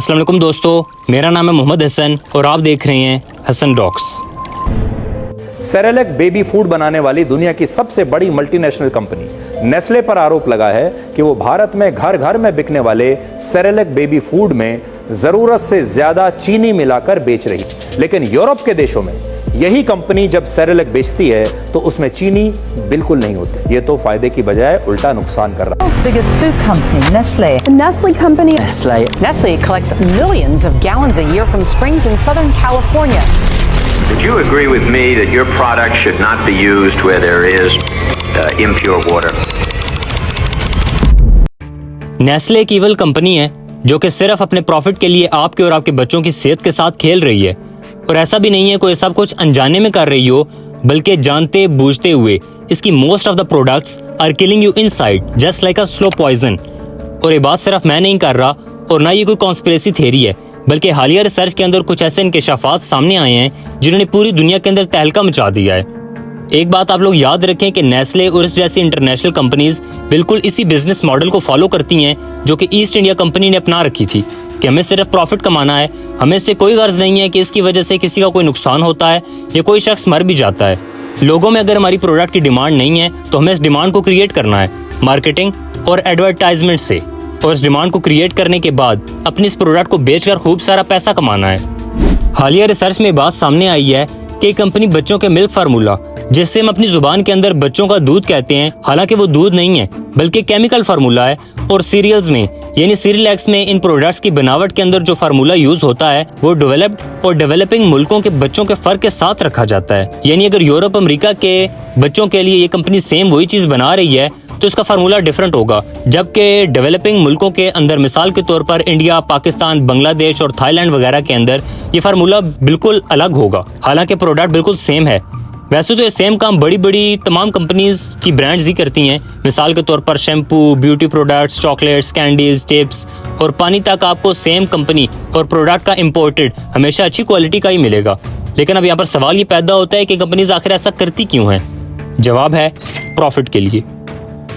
अस्सलाम वालेकुम दोस्तों, मेरा नाम है मोहम्मद हसन और आप देख रहे हैं Hasan docs. Cerelac baby food बनाने वाली दुनिया की सबसे बड़ी मल्टीनेशनल कंपनी नेस्ले पर आरोप लगा है कि वो भारत में घर घर में बिकने वाले सेरेलैक बेबी फूड में जरूरत से ज्यादा चीनी मिलाकर बेच रही है। लेकिन यूरोप के देशों में यही कंपनी जब सेरेलैक बेचती है तो उसमें चीनी बिल्कुल नहीं होती। ये तो फायदे की बजाय उल्टा नुकसान कर रहा है। World's biggest food company, Nestle. The Nestle company. Nestle collects millions of gallons a year from springs in Southern California. Would you agree with me that your product should not be used where there is impure water? Nestle एक evil company है जो कि सिर्फ अपने profit के लिए आपके और आपके बच्चों की सेहत के साथ खेल रही है। और ऐसा भी नहीं है कोई सब कुछ अनजाने में कर रही हो, बल्कि जानते बूझते हुए इसकी most of the products are killing you inside just like a slow poison. और ये बात सिर्फ मैं नहीं कर रहा और ना ये कोई कॉन्स्पिरेसी थ्योरी है, बल्कि हालिया रिसर्च के अंदर कुछ ऐसे इंकशाफात सामने आए हैं जिन्होंने पूरी दुनिया के अंदर तहलका मचा दिया है। एक बात आप लोग याद रखें कि नेस्ले और इस जैसी इंटरनेशनल कंपनीज बिल्कुल इसी बिजनेस मॉडल को फॉलो करती हैं जो कि ईस्ट इंडिया कंपनी ने अपना रखी थी कि हमें सिर्फ प्रॉफिट कमाना है, हमें इससे कोई गर्ज नहीं है कि इसकी वजह से किसी का कोई नुकसान होता है या कोई शख्स मर भी जाता है। लोगों में अगर हमारी प्रोडक्ट की डिमांड नहीं है तो हमें इस डिमांड को क्रिएट करना है मार्केटिंग और एडवर्टाइजमेंट से, और इस डिमांड को क्रिएट करने के बाद अपनी इस प्रोडक्ट को बेचकर खूब सारा पैसा कमाना है। हालिया रिसर्च में बात सामने आई है कि कंपनी बच्चों के मिल्क फार्मूला, जिससे हम अपनी जुबान के अंदर बच्चों का दूध कहते हैं, हालांकि वो दूध नहीं है बल्कि केमिकल फार्मूला है, और सीरियल्स में यानी सीरियलैक्स में इन प्रोडक्ट्स की बनावट के अंदर जो फार्मूला यूज होता है वो डेवलप्ड और डेवलपिंग मुल्कों के बच्चों के फर्क के साथ रखा जाता है। यानी अगर यूरोप अमेरिका के बच्चों के लिए ये कंपनी सेम वही चीज बना रही है तो इसका फार्मूला डिफरेंट होगा, जबकि डेवलपिंग मुल्कों के अंदर मिसाल के तौर पर इंडिया, पाकिस्तान, बांग्लादेश और थाईलैंड वगैरह के अंदर ये फार्मूला बिल्कुल अलग होगा, हालांकि प्रोडक्ट बिल्कुल सेम है। वैसे तो ये सेम काम बड़ी बड़ी तमाम कंपनीज की ब्रांड्स ही करती हैं, मिसाल के तौर पर shampoo, beauty products, chocolates, candies, tips और पानी तक आपको सेम कंपनी और प्रोडक्ट का इम्पोर्टेड हमेशा अच्छी क्वालिटी का ही मिलेगा। लेकिन अब यहाँ पर सवाल ये पैदा होता है कि कंपनीज आखिर ऐसा करती क्यों हैं? जवाब है प्रॉफिट के लिए।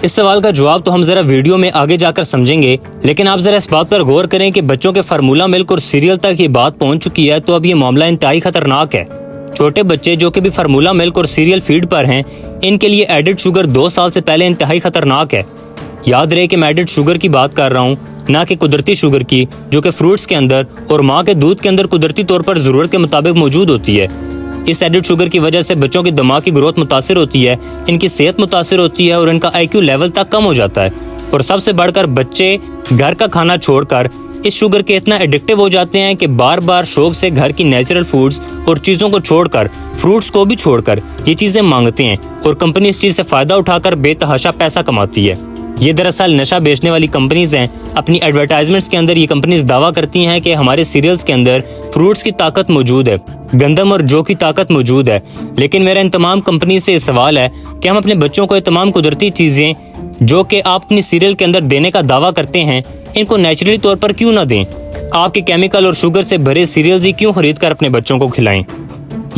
इस सवाल का जवाब तो हम जरा वीडियो में आगे जाकर समझेंगे, लेकिन आप जरा इस बात पर गौर करें कि बच्चों के फार्मूला मिल्क और सीरियल तक ये बात पहुंच चुकी है, तो अब ये मामला इंतहाई खतरनाक है। छोटे बच्चे जो कि भी फार्मूला मिल्क और सीरियल फीड पर हैं, इनके लिए एडेड शुगर 2 साल से पहले इंतहाई खतरनाक है। याद रहे कि मैं एडेड शुगर की बात कर रहा हूँ, ना कि कुदरती शुगर की, जो कि फ्रूट्स के अंदर और माँ के दूध के अंदर कुदरती तौर पर जरूरत के मुताबिक मौजूद होती है। इस एडेड शुगर की वजह से बच्चों की दिमाग की ग्रोथ मुतासिर होती है, इनकी सेहत मुतासिर होती है और इनका IQ लेवल तक कम हो जाता है। और सबसे बढ़कर बच्चे घर का खाना छोड़कर इस शुगर के इतना एडिक्टिव हो जाते हैं कि बार बार शौक से घर की नेचुरल फूड्स और चीज़ों को छोड़कर, फ्रूट्स को भी छोड़कर ये चीज़ें मांगते हैं, और कंपनी इस चीज़ से फ़ायदा उठाकर बेतहाशा पैसा कमाती है। ये दरअसल नशा बेचने वाली कंपनीज हैं। अपनी एडवर्टाइजमेंट्स के अंदर ये कंपनीज दावा करती हैं कि हमारे सीरियल्स के अंदर फ्रूट्स की ताकत मौजूद है, गंदम और जौ की ताकत मौजूद है। लेकिन मेरा इन तमाम कंपनी से सवाल है कि हम अपने बच्चों को ये तमाम कुदरती चीज़ें जो कि आप अपनी सीरियल के अंदर देने का दावा करते हैं, इनको नेचुरली तौर पर क्यों ना दें? आपके केमिकल और शुगर से भरे सीरियल्स ही क्यों खरीद कर अपने बच्चों को खिलाएं?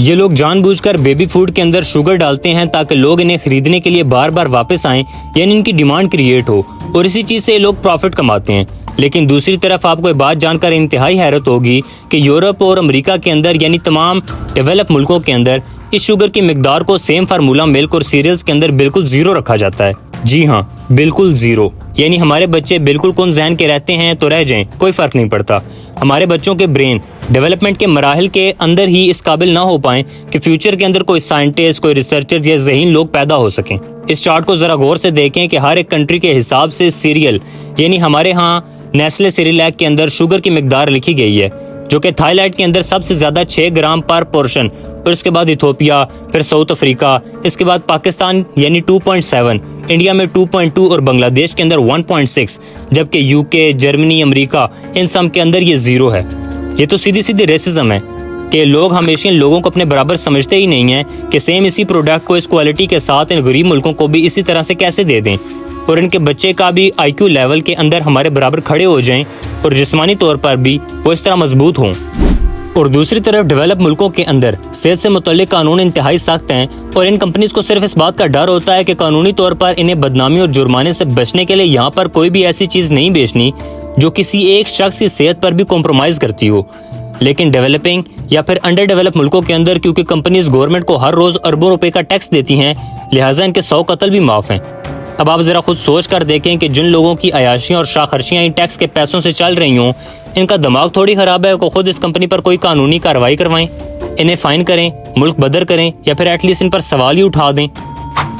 ये लोग जानबूझकर बेबी फूड के अंदर शुगर डालते हैं ताकि लोग इन्हें खरीदने के लिए बार बार वापस आएं, यानी इनकी डिमांड क्रिएट हो, और इसी चीज़ से ये लोग प्रॉफिट कमाते हैं। लेकिन दूसरी तरफ आपको ये बात जानकर इंतहाई हैरत होगी कि यूरोप और अमेरिका के अंदर यानी तमाम डेवलप मुल्कों के अंदर इस शुगर की मिकदार को सेम फार्मूला मिल्क और सीरियल्स के अंदर बिल्कुल जीरो रखा जाता है। जी हाँ, बिल्कुल जीरो। यानी हमारे बच्चे बिल्कुल कौन जहन के रहते हैं तो रह जाएं, कोई फर्क नहीं पड़ता। हमारे बच्चों के ब्रेन डेवलपमेंट के मराहल के अंदर ही इस काबिल ना हो पाएं कि फ्यूचर के अंदर कोई साइंटिस्ट, कोई रिसर्चर या ज़हीन लोग पैदा हो सकें। इस चार्ट को जरा गौर से देखें कि हर एक कंट्री के हिसाब से सीरियल, यानी हमारे यहाँ नेस्ले सेरेलैक के अंदर शुगर की मिकदार लिखी गई है, जो कि थाईलैंड के अंदर सबसे ज्यादा 6 ग्राम पर पोर्शन, और इसके बाद इथोपिया, फिर साउथ अफ्रीका, इसके बाद पाकिस्तान यानी 2.7, इंडिया में 2.2 और बांग्लादेश के अंदर 1.6, जबकि यूके, जर्मनी, अमेरिका इन सब के अंदर ये 0 है। ये तो सीधी सीधी रेसिज्म है कि लोग हमेशा इन लोगों को अपने बराबर समझते ही नहीं हैं कि सेम इसी प्रोडक्ट को इस क्वालिटी के साथ इन गरीब मुल्कों को भी इसी तरह से कैसे दे दें, और इनके बच्चे का भी IQ लेवल के अंदर हमारे बराबर खड़े हो जाएं और जिस्मानी तौर पर भी वो इस तरह मजबूत हों। और दूसरी तरफ डेवलप मुल्कों के अंदर सेहत से मुतल्लिक कानून इंतहाई सख्त हैं, और इन कंपनीज को सिर्फ इस बात का डर होता है कि कानूनी तौर पर इन्हें बदनामी और जुर्माने से बचने के लिए यहाँ पर कोई भी ऐसी चीज़ नहीं बेचनी जो किसी एक शख्स की सेहत पर भी कॉम्प्रोमाइज़ करती हो। लेकिन डेवलपिंग या फिर अंडर डेवलप मुल्कों के अंदर क्योंकि कंपनीज गवर्नमेंट को हर रोज़ अरबों रुपए का टैक्स देती हैं, लिहाजा इनके 100 कत्ल भी माफ़ हैं। अब आप ज़रा खुद सोच कर देखें कि जिन लोगों की अयाशियाँ और शाखर्शियाँ इन टैक्स के पैसों से चल रही हों, इनका दिमाग थोड़ी ख़राब है कि खुद इस कंपनी पर कोई कानूनी कार्रवाई करवाएं, इन्हें फ़ाइन करें, मुल्क बदर करें या फिर एटलीस्ट इन पर सवाल ही उठा दें।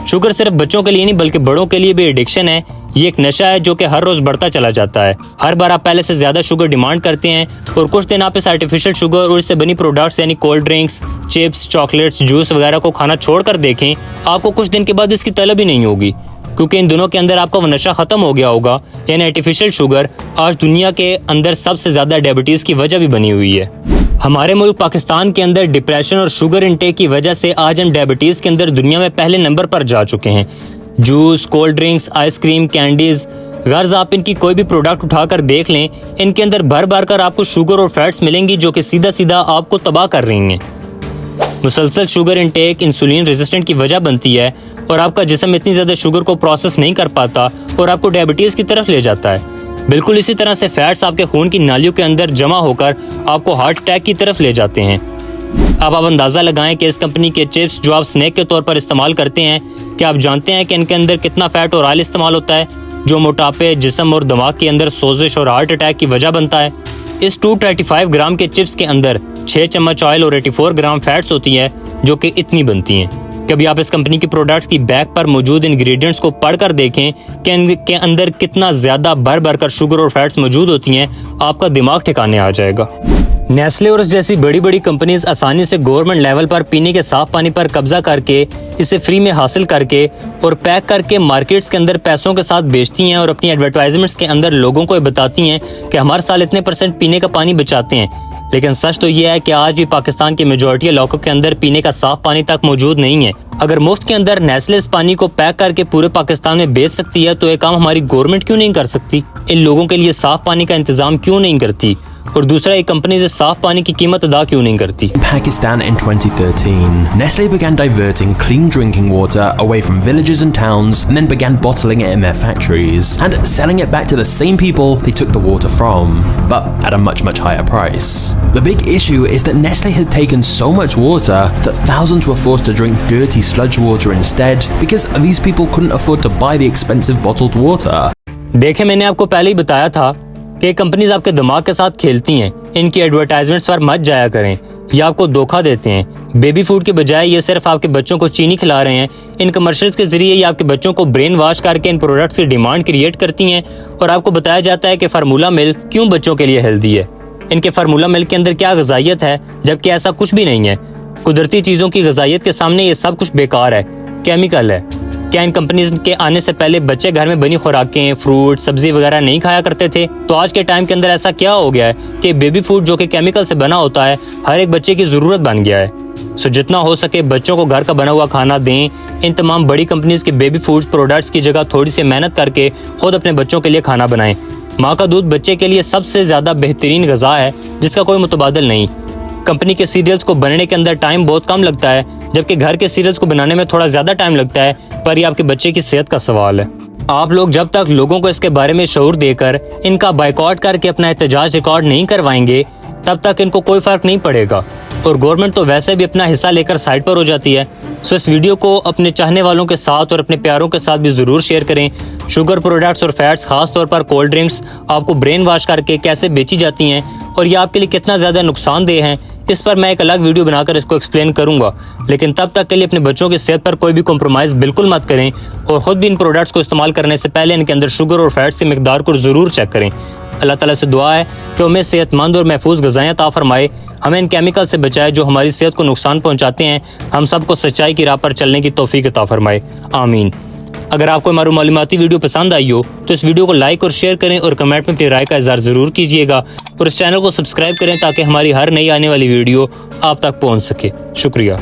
शुगर सिर्फ बच्चों के लिए नहीं बल्कि बड़ों के लिए भी एडिक्शन है। ये एक नशा है जो कि हर रोज़ बढ़ता चला जाता है। हर बार आप पहले से ज़्यादा शुगर डिमांड करते हैं और कुछ दिन आप इस आर्टिफिशियल शुगर और इससे बनी प्रोडक्ट्स यानी cold drinks, chips, chocolates, juice वगैरह को खाना छोड़कर देखें, आपको कुछ दिन के बाद इसकी तलब ही नहीं होगी, क्योंकि इन दिनों के अंदर आपका वो नशा ख़त्म हो गया होगा। यानी आर्टिफिशियल शुगर आज दुनिया के अंदर सबसे ज़्यादा डायबिटीज़ की वजह भी बनी हुई है। हमारे मुल्क पाकिस्तान के अंदर डिप्रेशन और शुगर इंटेक की वजह से आज हम डायबिटीज़ के अंदर दुनिया में पहले नंबर पर जा चुके हैं। Juice, cold drinks, ice cream, candies, गर्ज आप इनकी कोई भी प्रोडक्ट उठाकर देख लें, इनके अंदर भर भर कर आपको शुगर और फैट्स मिलेंगी जो कि सीधा सीधा आपको तबाह कर रही हैं। मुसलसल शुगर इंटेक इंसुलिन रेजिस्टेंट की वजह बनती है और आपका जिस्म इतनी ज़्यादा शुगर को प्रोसेस नहीं कर पाता और आपको डायबिटीज़ की तरफ ले जाता है। बिल्कुल इसी तरह से फैट्स आपके खून की नालियों के अंदर जमा होकर आपको हार्ट अटैक की तरफ ले जाते हैं। अब आप अंदाज़ा लगाएं कि इस कंपनी के चिप्स जो आप स्नैक के तौर पर इस्तेमाल करते हैं, क्या आप जानते हैं कि इनके अंदर कितना फैट और ऑयल इस्तेमाल होता है जो मोटापे, जिस्म और दिमाग के अंदर सोजिश और हार्ट अटैक की वजह बनता है। इस 235 ग्राम के चिप्स के अंदर 6 चम्मच ऑयल और 84 ग्राम फैट्स होती है जो कि इतनी बनती हैं। कभी आप इस कंपनी की प्रोडक्ट्स की बैग पर मौजूद इंग्रेडिएंट्स को पढ़कर देखें कि इनके अंदर कितना ज़्यादा भर भर कर शुगर और फैट्स मौजूद होती हैं, आपका दिमाग ठिकाने आ जाएगा। नेस्ले और जैसी बड़ी बड़ी कंपनीज आसानी से गवर्नमेंट लेवल पर पीने के साफ पानी पर कब्जा करके इसे फ्री में हासिल करके और पैक करके मार्केट्स के अंदर पैसों के साथ बेचती हैं और अपनी एडवर्टाइजमेंट्स के अंदर लोगों को ये बताती हैं कि हमारे साल इतने % पीने का पानी बचाते हैं। लेकिन सच तो यह है कि आज भी पाकिस्तान की मेजॉरिटी इलाकों के अंदर पीने का साफ पानी तक मौजूद नहीं है। अगर मुफ्त के अंदर नेस्ले इस पानी को पैक करके पूरे पाकिस्तान में बेच सकती है तो ये काम हमारी गवर्नमेंट क्यों नहीं कर सकती? इन लोगों के लिए साफ पानी का इंतजाम क्यों नहीं करती? और दूसरा, एक कंपनी से साफ पानी की कीमत अदा क्यों नहीं करती? In Pakistan in 2013, Nestle began diverting clean drinking water away from villages and towns and then began bottling it in their factories and selling it back to the same people they took the water from, but at a much higher price. The big issue is that Nestle had taken so much water that thousands were forced to drink dirty sludge water instead because these people couldn't afford to buy the expensive bottled water. देखें, मैंने आपको पहले ही बताया था कि companies आपके दिमाग के साथ खेलती हैं। इनकी एडवर्टाइजमेंट्स पर मत जाया करें, ये आपको धोखा देते हैं। बेबी फूड के बजाय ये सिर्फ आपके बच्चों को चीनी खिला रहे हैं। इन कमर्शियल्स के जरिए ये आपके बच्चों को ब्रेन वॉश करके इन प्रोडक्ट्स की डिमांड क्रिएट करती हैं और आपको बताया जाता है कि फार्मूला मिल्क क्यों बच्चों के लिए हेल्दी है। इनके फार्मूला मिल्क के अंदर क्या ग़िज़ाइयत है, जबकि ऐसा कुछ भी नहीं है। कुदरती चीज़ों की ग़िज़ाइयत के सामने ये सब कुछ बेकार है, केमिकल है। क्या इन कंपनीज के आने से पहले बच्चे घर में बनी खुराकें, फ्रूट, सब्जी वगैरह नहीं खाया करते थे? तो आज के टाइम के अंदर ऐसा क्या हो गया है कि बेबी फूड जो कि केमिकल से बना होता है हर एक बच्चे की ज़रूरत बन गया है? सो जितना हो सके बच्चों को घर का बना हुआ खाना दें। इन तमाम बड़ी कंपनीज के बेबी फूड प्रोडक्ट्स की जगह थोड़ी सी मेहनत करके खुद अपने बच्चों के लिए खाना बनाएं। माँ का दूध बच्चे के लिए सबसे ज़्यादा बेहतरीन ग़िज़ा है जिसका कोई मुतबादिल नहीं। कंपनी के सीरियल्स को बनने के अंदर टाइम बहुत कम लगता है, जबकि घर के सीरियल्स को बनाने में थोड़ा ज़्यादा टाइम लगता है, पर यह आपके बच्चे की सेहत का सवाल है। आप लोग जब तक लोगों को इसके बारे में शऊर देकर इनका बायकॉट करके अपना एहतजाज रिकॉर्ड नहीं करवाएंगे, तब तक इनको कोई फ़र्क नहीं पड़ेगा और गवर्नमेंट तो वैसे भी अपना हिस्सा लेकर साइड पर हो जाती है। सो इस वीडियो को अपने चाहने वालों के साथ और अपने प्यारों के साथ भी ज़रूर शेयर करें। शुगर प्रोडक्ट्स और फैट्स, खास तौर पर कोल्ड ड्रिंक्स, आपको ब्रेन वॉश करके कैसे बेची जाती हैं और ये आपके लिए कितना ज़्यादा नुकसानदेह हैं, इस पर मैं एक अलग वीडियो बनाकर इसको एक्सप्लेन करूंगा। लेकिन तब तक के लिए अपने बच्चों की सेहत पर कोई भी कॉम्प्रोमाइज़ बिल्कुल मत करें और ख़ुद भी इन प्रोडक्ट्स को इस्तेमाल करने से पहले इनके अंदर शुगर और फैट्स की मिकदार को ज़रूर चेक करें। अल्लाह ताला से दुआ है कि हमें सेहतमंद और महफूज ग़िज़ाएँ अता फरमाए, हमें इन केमिकल से बचाए जो हमारी सेहत को नुकसान पहुँचाते हैं। हम सबको सच्चाई की राह पर चलने की तौफीक अता फरमाए, आमीन। अगर आपको हमारी मालूमाती वीडियो पसंद आई हो तो इस वीडियो को लाइक और शेयर करें और कमेंट में अपनी राय का इज़हार ज़रूर कीजिएगा और इस चैनल को सब्सक्राइब करें ताकि हमारी हर नई आने वाली वीडियो आप तक पहुंच सके। शुक्रिया।